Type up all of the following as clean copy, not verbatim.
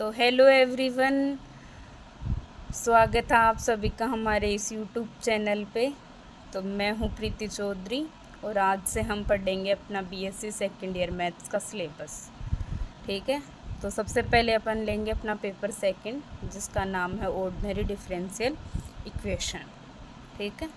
तो hello everyone, स्वागत है आप सभी का हमारे इस यूट्यूब चैनल पे। तो मैं हूँ प्रीति चौधरी और आज से हम पढ़ेंगे अपना बीएससी सेकेंड ईयर मैथ्स का सिलेबस। ठीक है, तो सबसे पहले अपन लेंगे अपना पेपर सेकंड, जिसका नाम है ऑर्डिनरी डिफरेंशियल इक्वेशन। ठीक है,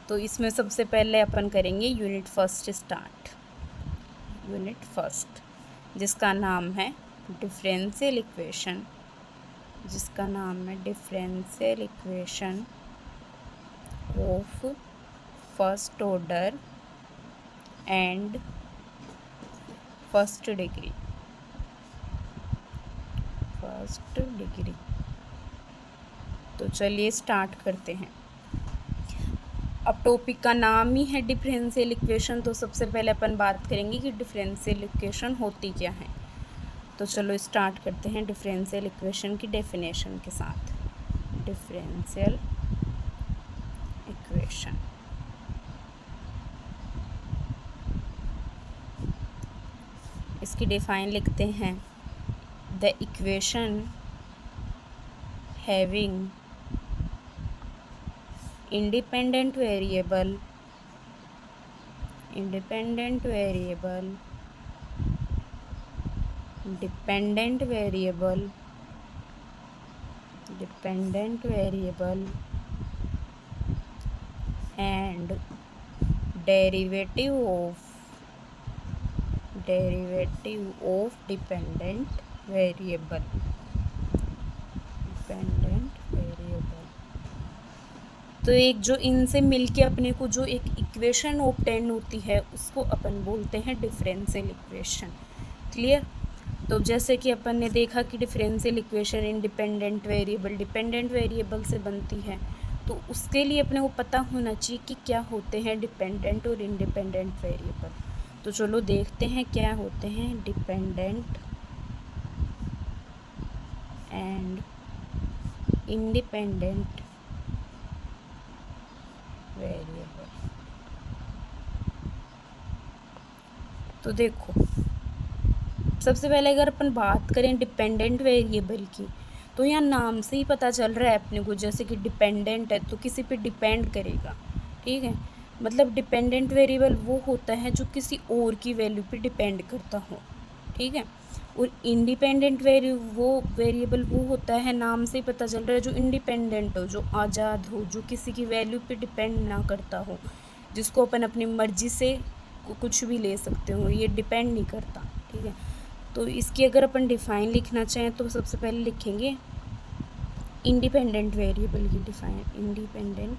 तो इसमें सबसे पहले अपन करेंगे unit first start. Unit first जिसका नाम है डिफरेंशियल इक्वेशन, जिसका नाम है differential equation of first order and first degree. तो चलिए स्टार्ट करते हैं। अब टॉपिक का नाम ही है डिफरेंशियल इक्वेशन, तो सबसे पहले अपन बात करेंगे कि डिफरेंशियल इक्वेशन होती क्या है। तो चलो स्टार्ट करते हैं डिफरेंशियल इक्वेशन की डेफिनेशन के साथ। डिफरेंशियल इक्वेशन इसकी डिफाइन लिखते हैं, the equation having independent variable dependent variable and derivative of dependent variable तो एक जो इनसे मिलके अपने को जो एक इक्वेशन ऑब्टेन होती है उसको अपन बोलते हैं डिफरेंशियल इक्वेशन। क्लियर? तो जैसे कि अपन ने देखा कि differential equation independent variable dependent variable से बनती है, तो उसके लिए अपने को पता होना चाहिए कि क्या होते हैं डिपेंडेंट और इंडिपेंडेंट वेरिएबल। तो चलो देखते हैं क्या होते हैं डिपेंडेंट एंड इंडिपेंडेंट वेरिएबल। तो देखो, सबसे पहले अगर अपन बात करें डिपेंडेंट वेरिएबल की, तो यहाँ नाम से ही पता चल रहा है अपने को, जैसे कि डिपेंडेंट है तो किसी पे डिपेंड करेगा। ठीक है, मतलब डिपेंडेंट वेरिएबल वो होता है जो किसी और की वैल्यू पे डिपेंड करता हो। ठीक है, और इंडिपेंडेंट वेरिएबल वो होता है, नाम से ही पता चल रहा है, जो इंडिपेंडेंट हो, जो आज़ाद हो, जो किसी की वैल्यू पे डिपेंड ना करता हो, जिसको अपन अपनी मर्जी से कुछ भी ले सकते हो, ये डिपेंड नहीं करता। ठीक है, तो इसकी अगर अपन डिफ़ाइन लिखना चाहें तो सबसे पहले लिखेंगे इंडिपेंडेंट वेरिएबल की डिफ़ाइन। इंडिपेंडेंट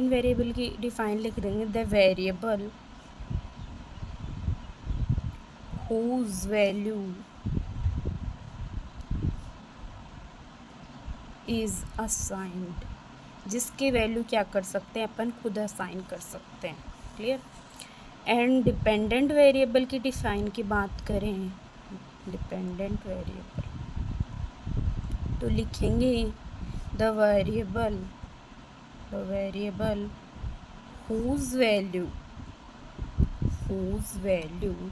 वेरिएबल की डिफाइन लिख देंगे, the variable whose value is assigned, जिसके वैल्यू क्या कर सकते हैं अपन खुद असाइन कर सकते हैं। क्लियर? एंड डिपेंडेंट वेरिएबल की डिफाइन की बात करें, डिपेंडेंट वेरिएबल तो लिखेंगे the variable whose value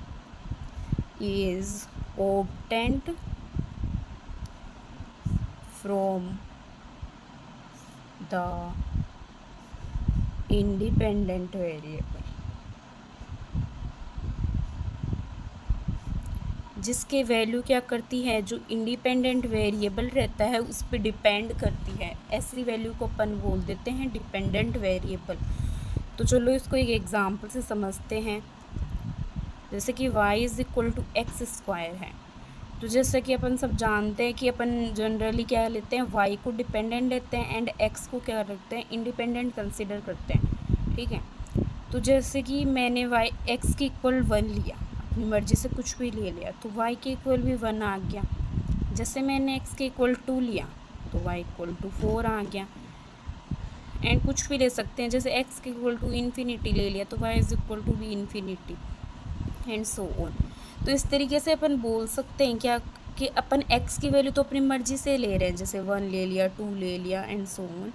is obtained from the independent variable, जिसके वैल्यू क्या करती है, जो इंडिपेंडेंट वेरिएबल रहता है उस पर डिपेंड करती है, ऐसी वैल्यू को अपन बोल देते हैं डिपेंडेंट वेरिएबल। तो चलो इसको एक एग्जांपल से समझते हैं। जैसे कि y is equal to x square है, तो जैसे कि अपन सब जानते हैं कि अपन जनरली क्या लेते हैं, y को डिपेंडेंट लेते हैं एंड x को क्या रखते हैं, इंडिपेंडेंट कंसिडर करते हैं। ठीक है, तो जैसे कि मैंने x के इक्वल 1 लिया, अपनी मर्ज़ी से कुछ भी ले लिया, तो y के इक्वल भी 1 आ गया। जैसे मैंने x के इक्वल 2 लिया तो y इक्वल टू 4 आ गया। एंड कुछ भी ले सकते हैं, जैसे x के इक्वल टू इन्फिनिटी ले लिया तो y इज़ इक्वल टू भी इन्फिनिटी एंड सो ऑन। तो इस तरीके से अपन बोल सकते हैं क्या कि अपन x की वैल्यू तो अपनी मर्ज़ी से ले रहे हैं, जैसे 1 ले लिया, 2 ले लिया and so on,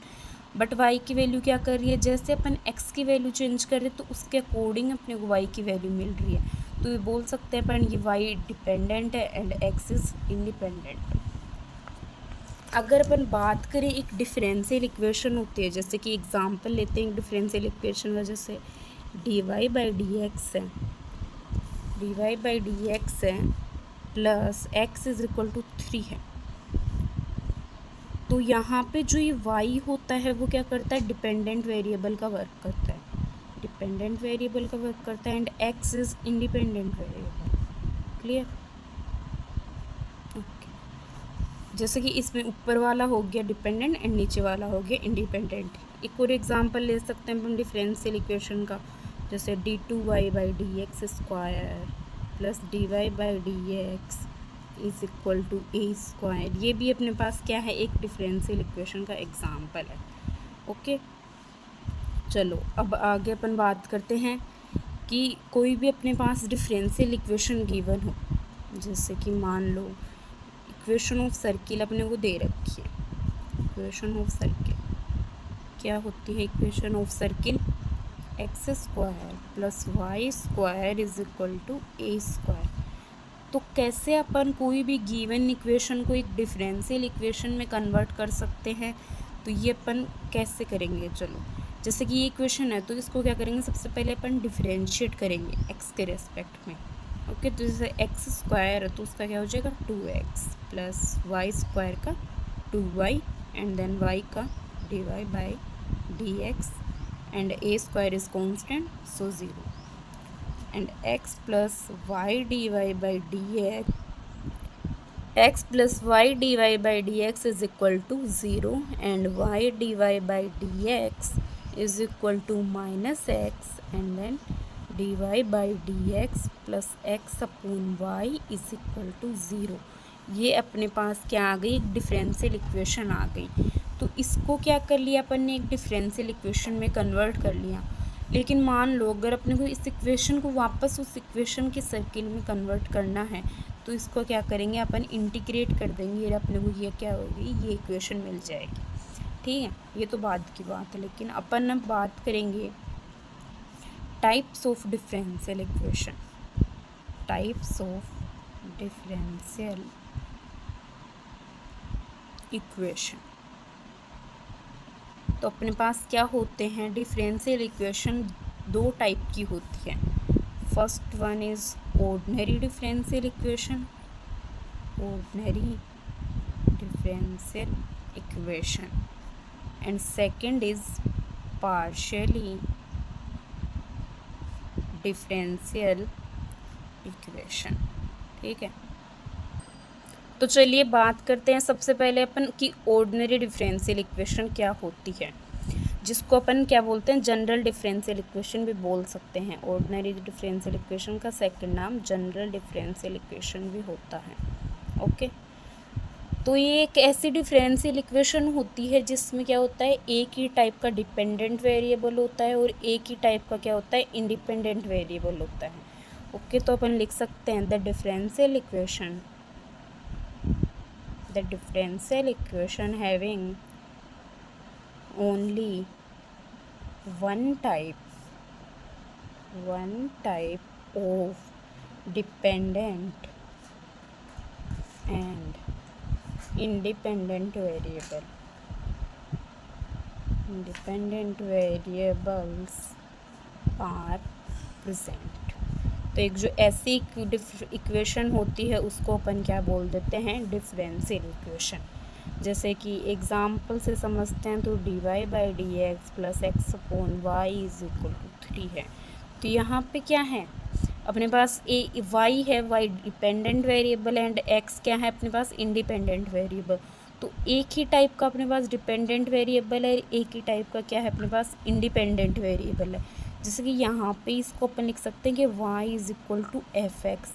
but why की वैल्यू क्या कर रही है, जैसे अपन एक्स की वैल्यू चेंज कर रहे हैं तो उसके अकॉर्डिंग अपने को वाई की वैल्यू मिल रही है। तो ये बोल सकते हैं अपन ये वाई डिपेंडेंट है एंड एक्स इज इंडिपेंडेंट। अगर अपन बात करें एक डिफरेंशियल इक्वेशन होती है, जैसे कि एग्जांपल लेते हैं एक डिफरेंशियल इक्वेशन वजह से D Y by D X है, D Y by D X है plus x is equal to 3 है। तो यहाँ पे जो ये y होता है वो क्या करता है, डिपेंडेंट वेरिएबल का वर्क करता है, डिपेंडेंट वेरिएबल का वर्क करता है and x is independent variable. Clear? Okay, जैसे कि इसमें ऊपर वाला हो गया डिपेंडेंट एंड नीचे वाला हो गया इंडिपेंडेंट। एक और एग्जांपल ले सकते हैं हम डिफरेंशियल इक्वेशन का, जैसे d2y by D x square plus d Y by D x is equal to a square. ये भी अपने पास क्या है, एक डिफरेंशियल इक्वेशन का एग्जांपल है। ओके, चलो अब आगे अपन बात करते हैं कि कोई भी अपने पास डिफरेंशियल इक्वेशन गिवन हो, जैसे कि मान लो इक्वेशन ऑफ सर्किल अपने को दे रखी है। इक्वेशन ऑफ सर्किल क्या होती है, equation of circle x square plus y square is equal to a square. तो कैसे अपन कोई भी गिवन इक्वेशन को एक डिफरेंशियल इक्वेशन में कन्वर्ट कर सकते हैं, तो ये अपन कैसे करेंगे। चलो, जैसे कि ये इक्वेशन है तो इसको क्या करेंगे, सबसे पहले अपन डिफरेंशिएट करेंगे एक्स के रेस्पेक्ट में। ओके, तो जैसे एक्स स्क्वायर है तो उसका क्या हो जाएगा 2x प्लस वाई स्क्वायर का 2y एंड देन y का dy by dx and a square is constant so 0 and x plus y dy by dx, x plus y dy by dx is equal to 0 and y dy by dx is equal to minus x and then dy by dx plus x upon y is equal to 0। ये अपने पास क्या आ गई, एक differential equation आ गई। तो इसको क्या कर लिया अपन ने, एक डिफरेंशियल इक्वेशन में कन्वर्ट कर लिया। लेकिन मान लो अगर अपने को इस इक्वेशन को वापस उस इक्वेशन के सर्किल में कन्वर्ट करना है तो इसको क्या करेंगे, अपन इंटीग्रेट कर देंगे, अपने को ये क्या होगी, ये इक्वेशन मिल जाएगी। ठीक है, ये तो बाद की बात है, लेकिन अपन अब बात करेंगे types of differential equation. Types of differential equation, तो अपने पास क्या होते हैं, डिफरेंशियल इक्वेशन दो टाइप की होती है। First one is ordinary differential equation, ordinary differential equation and second is partially differential equation. ठीक है, तो चलिए बात करते हैं सबसे पहले अपन की ऑर्डिनरी डिफरेंशियल इक्वेशन क्या होती है, जिसको अपन क्या बोलते हैं, जनरल डिफरेंशियल इक्वेशन भी बोल सकते हैं। ऑर्डिनरी डिफरेंशियल इक्वेशन का सेकंड नाम जनरल डिफरेंशियल इक्वेशन भी होता है। ओके, तो ये एक ऐसी डिफरेंशियल इक्वेशन होती है जिसमें क्या होता है, एक ही टाइप का डिपेंडेंट वेरिएबल होता है और एक ही टाइप का क्या होता है, इंडिपेंडेंट वेरिएबल होता है। ओके, तो अपन लिख सकते हैं the differential equation, the differential equation having only one type of dependent and independent variable, independent variables are present। तो एक जो ऐसी इक्वेशन होती है उसको अपन क्या बोल देते हैं, डिफरेंशियल इक्वेशन। जैसे कि एग्जाम्पल से समझते हैं तो d Y by D x plus x upon y is equal to 3 है। तो यहाँ पे क्या है, अपने पास वाई है, y dependent variable and x क्या है अपने पास, इंडिपेंडेंट वेरिएबल। तो एक ही टाइप का अपने पास डिपेंडेंट वेरिएबल है, एक ही टाइप का क्या है अपने पास, इंडिपेंडेंट वेरिएबल है। जैसे कि यहाँ पे इसको अपन लिख सकते हैं कि y is equal to f x.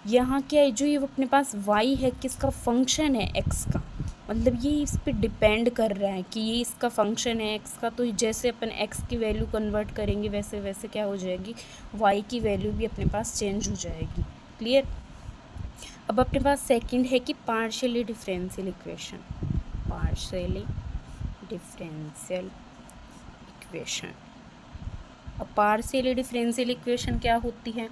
यहाँ क्या है, जो ये अपने पास y है किसका फंक्शन है, x का, मतलब ये इस पे डिपेंड कर रहा है कि ये इसका फंक्शन है x का। तो जैसे अपन x की वैल्यू कन्वर्ट करेंगे वैसे वैसे क्या हो जाएगी, y की वैल्यू भी अपने पास चेंज हो जाएगी। क्लियर? अब अपने पास सेकंड है कि partially differential equation, partially differential equation. अब पार्शियल डिफरेंशियल इक्वेशन क्या होती है?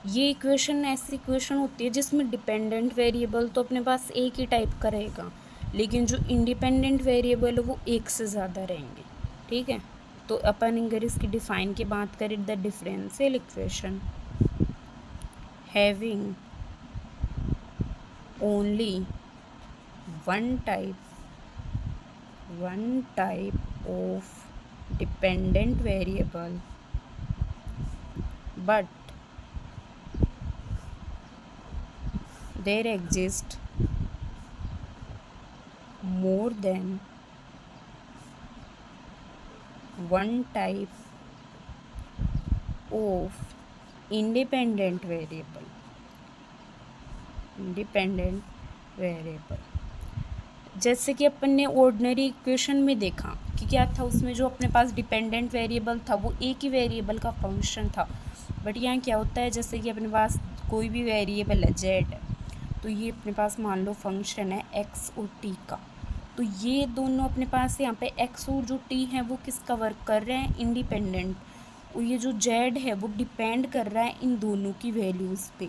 ये इक्वेशन ऐसी इक्वेशन होती है जिसमें डिपेंडेंट वेरिएबल तो अपने पास एक ही टाइप का रहेगा, लेकिन जो इंडिपेंडेंट वेरिएबल है वो एक से ज़्यादा रहेंगे। ठीक है, तो अपन अगर इसकी डिफाइन की बात करें, the differential equation having only one type of dependent variable but there exist more than one type of independent variable। जैसे कि अपन ने ऑर्डिनरी इक्वेशन में देखा कि क्या था, उसमें जो अपने पास डिपेंडेंट वेरिएबल था वो एक ही वेरिएबल का फंक्शन था। बट यहाँ क्या होता है, जैसे कि अपने पास कोई भी वेरिएबल है z, तो ये अपने पास मान लो फंक्शन है x और t का, तो ये दोनों अपने पास यहाँ पे x और जो t है वो किसका वर्क कर रहे हैं, इंडिपेंडेंट, और ये जो z है वो डिपेंड कर रहा है इन दोनों की वैल्यूज़ पे।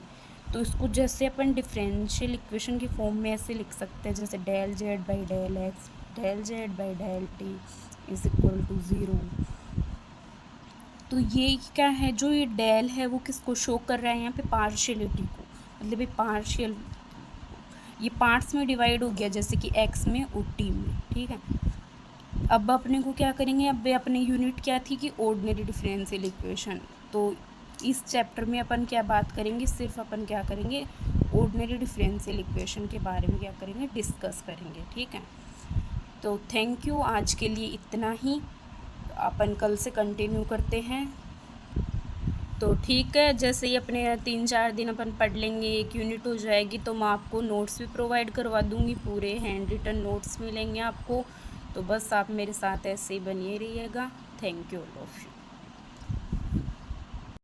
तो इसको जैसे अपन डिफरेंशियल इक्वेशन की फॉर्म में ऐसे लिख सकते हैं, जैसे del z by del x del z by del t is equal to 0। तो ये क्या है, जो ये डेल है वो किसको शो कर रहा है, यहाँ पे पार्शियलिटी को, मतलब ये पार्शियल, ये पार्ट्स में डिवाइड हो गया जैसे कि x में और t में। ठीक है, अब अपने को क्या करेंगे, अब अपने यूनिट क्या थी कि ऑर्डिनरी डिफरेंशियल इक्वेशन। तो इस चैप्टर में अपन क्या बात करेंगे, सिर्फ अपन क्या करेंगे, ऑर्डिनरी डिफरेंशियल इक्वेशन के बारे में क्या करेंगे, डिस्कस करेंगे। ठीक है, तो थैंक यू, आज के लिए इतना ही, अपन कल से कंटिन्यू करते हैं। तो ठीक है, जैसे ही अपने 3-4 दिन अपन पढ़ लेंगे, एक यूनिट हो जाएगी, तो मैं आपको नोट्स भी प्रोवाइड करवा दूँगी, पूरे हैंड रिटन नोट्स मिलेंगे आपको। तो बस आप मेरे साथ ऐसे ही बनिए रहिएगा। Thank you all of you.